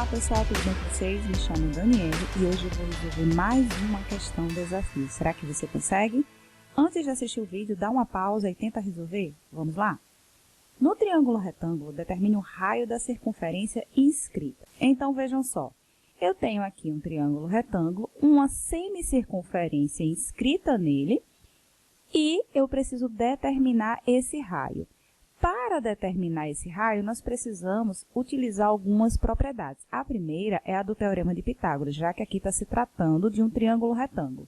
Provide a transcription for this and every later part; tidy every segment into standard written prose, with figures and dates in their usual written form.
pessoal, tudo bem com vocês? Me chamo Daniele e hoje eu vou resolver mais uma questão desafio. Será que você consegue? Antes de assistir o vídeo, dá uma pausa e tenta resolver. Vamos lá? No triângulo retângulo, determine o raio da circunferência inscrita. Então, vejam só. Eu tenho aqui um triângulo retângulo, uma semicircunferência inscrita nele e eu preciso determinar esse raio. Para determinar esse raio, nós precisamos utilizar algumas propriedades. A primeira é a do Teorema de Pitágoras, já que aqui está se tratando de um triângulo retângulo.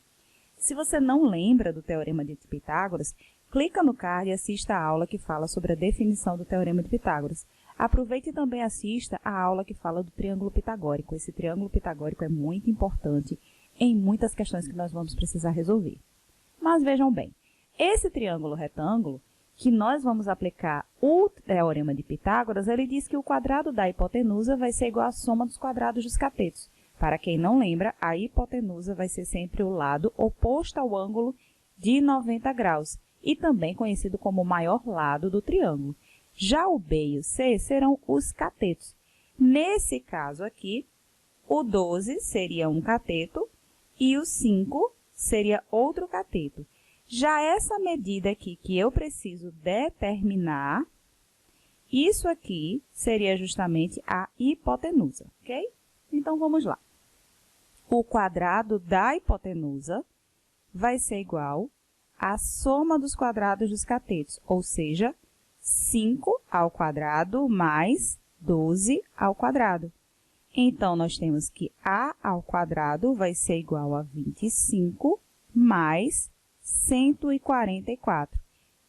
Se você não lembra do Teorema de Pitágoras, clica no card e assista a aula que fala sobre a definição do Teorema de Pitágoras. Aproveite e também assista a aula que fala do triângulo pitagórico. Esse triângulo pitagórico é muito importante em muitas questões que nós vamos precisar resolver. Mas vejam bem, esse triângulo retângulo, que nós vamos aplicar o Teorema de Pitágoras, ele diz que o quadrado da hipotenusa vai ser igual à soma dos quadrados dos catetos. Para quem não lembra, a hipotenusa vai ser sempre o lado oposto ao ângulo de 90 graus, e também conhecido como o maior lado do triângulo. Já o B e o C serão os catetos. Nesse caso aqui, o 12 seria um cateto e o 5 seria outro cateto. Já essa medida aqui que eu preciso determinar, isso aqui seria justamente a hipotenusa, ok? Então, vamos lá. O quadrado da hipotenusa vai ser igual à soma dos quadrados dos catetos, ou seja, 5 ao quadrado mais 12 ao quadrado. Então, nós temos que a ao quadrado vai ser igual a 25 mais 144.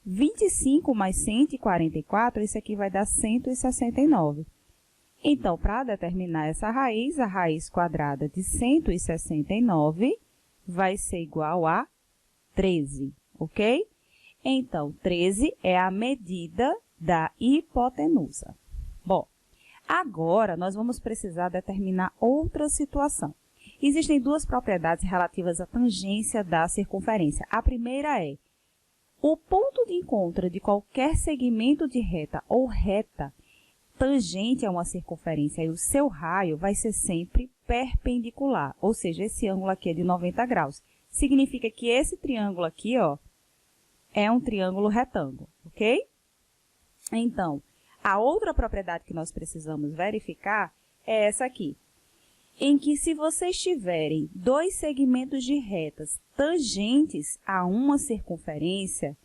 25 mais 144, isso aqui vai dar 169. Então, para determinar essa raiz, a raiz quadrada de 169 vai ser igual a 13, ok? Então, 13 é a medida da hipotenusa. Bom, agora nós vamos precisar determinar outra situação. Existem duas propriedades relativas à tangência da circunferência. A primeira é, o ponto de encontro de qualquer segmento de reta ou reta tangente a uma circunferência e o seu raio vai ser sempre perpendicular, ou seja, esse ângulo aqui é de 90 graus. Significa que esse triângulo aqui, ó, é um triângulo retângulo, ok? Então, a outra propriedade que nós precisamos verificar é essa aqui, em que se vocês tiverem dois segmentos de retas tangentes a uma circunferência,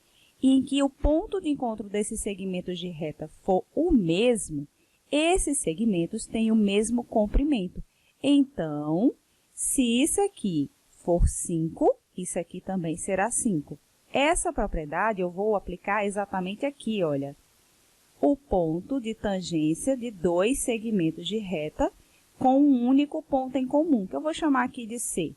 e em que o ponto de encontro desses segmentos de reta for o mesmo, esses segmentos têm o mesmo comprimento. Então, se isso aqui for 5, isso aqui também será 5. Essa propriedade eu vou aplicar exatamente aqui, olha. O ponto de tangência de dois segmentos de reta com um único ponto em comum, que eu vou chamar aqui de C.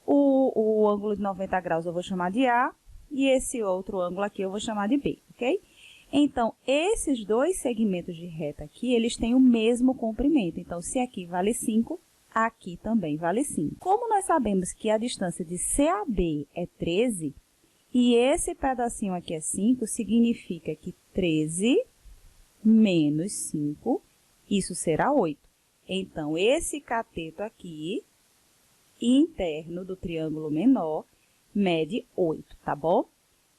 O ângulo de 90 graus eu vou chamar de A, e esse outro ângulo aqui eu vou chamar de B, ok? Então, esses dois segmentos de reta aqui, eles têm o mesmo comprimento. Então, se aqui vale 5, aqui também vale 5. Como nós sabemos que a distância de C a B é 13, e esse pedacinho aqui é 5, significa que 13 menos 5, isso será 8. Então, esse cateto aqui, interno do triângulo menor, mede 8, tá bom?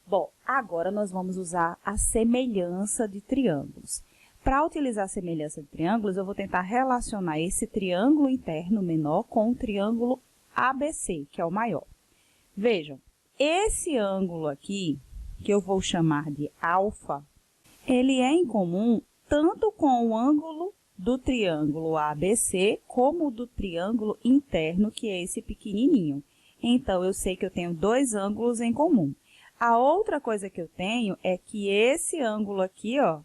Bom, agora nós vamos usar a semelhança de triângulos. Para utilizar a semelhança de triângulos, eu vou tentar relacionar esse triângulo interno menor com o triângulo ABC, que é o maior. Vejam, esse ângulo aqui, que eu vou chamar de alfa, ele é em comum tanto com o ângulo do triângulo ABC, como do triângulo interno, que é esse pequenininho. Então, eu sei que eu tenho dois ângulos em comum. A outra coisa que eu tenho é que esse ângulo aqui, ó,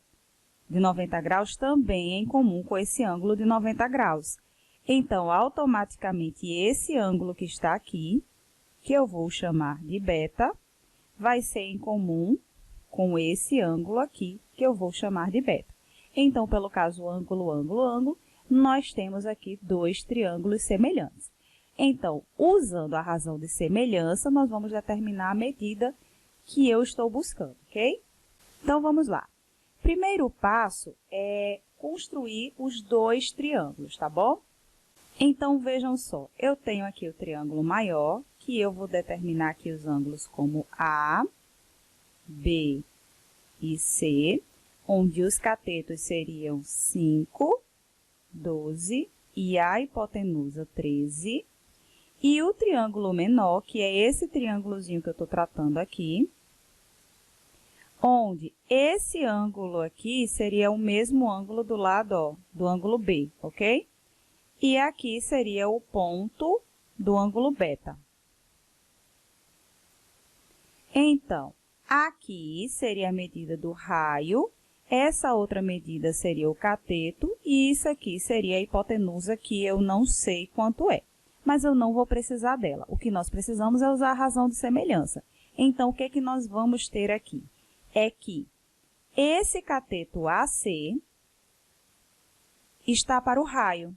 de 90 graus, também é em comum com esse ângulo de 90 graus. Então, automaticamente, esse ângulo que está aqui, que eu vou chamar de beta, vai ser em comum com esse ângulo aqui, que eu vou chamar de beta. Então, pelo caso ângulo, ângulo, ângulo, nós temos aqui dois triângulos semelhantes. Então, usando a razão de semelhança, nós vamos determinar a medida que eu estou buscando, ok? Então, vamos lá. Primeiro passo é construir os dois triângulos, tá bom? Então, vejam só, eu tenho aqui o triângulo maior, que eu vou determinar aqui os ângulos como A, B e C, onde os catetos seriam 5, 12 e a hipotenusa 13. E o triângulo menor, que é esse triângulozinho que eu estou tratando aqui, onde esse ângulo aqui seria o mesmo ângulo do lado, ó, do ângulo B, ok? E aqui seria o ponto do ângulo beta. Então, aqui seria a medida do raio, essa outra medida seria o cateto e isso aqui seria a hipotenusa, que eu não sei quanto é, mas eu não vou precisar dela. O que nós precisamos é usar a razão de semelhança. Então, o que é que nós vamos ter aqui? É que esse cateto AC está para o raio,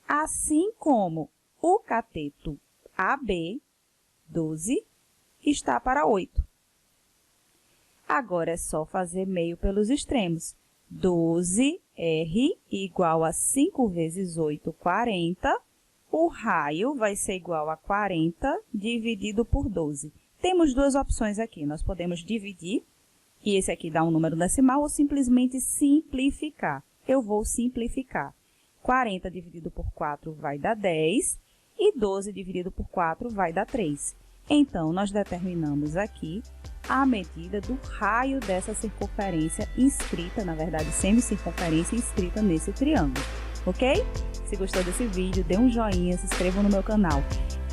assim como o cateto AB, 12, está para 8. Agora, é só fazer meio pelos extremos. 12R igual a 5 vezes 8, 40. O raio vai ser igual a 40 dividido por 12. Temos duas opções aqui. Nós podemos dividir, e esse aqui dá um número decimal, ou simplesmente simplificar. Eu vou simplificar. 40 dividido por 4 vai dar 10, e 12 dividido por 4 vai dar 3. Então, nós determinamos aqui a medida do raio dessa circunferência inscrita, na verdade, semicircunferência inscrita nesse triângulo, ok? Se gostou desse vídeo, dê um joinha, se inscreva no meu canal.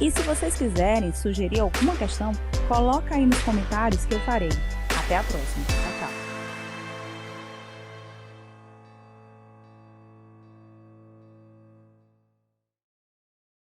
E se vocês quiserem sugerir alguma questão, coloca aí nos comentários que eu farei. Até a próxima. Tchau, tchau.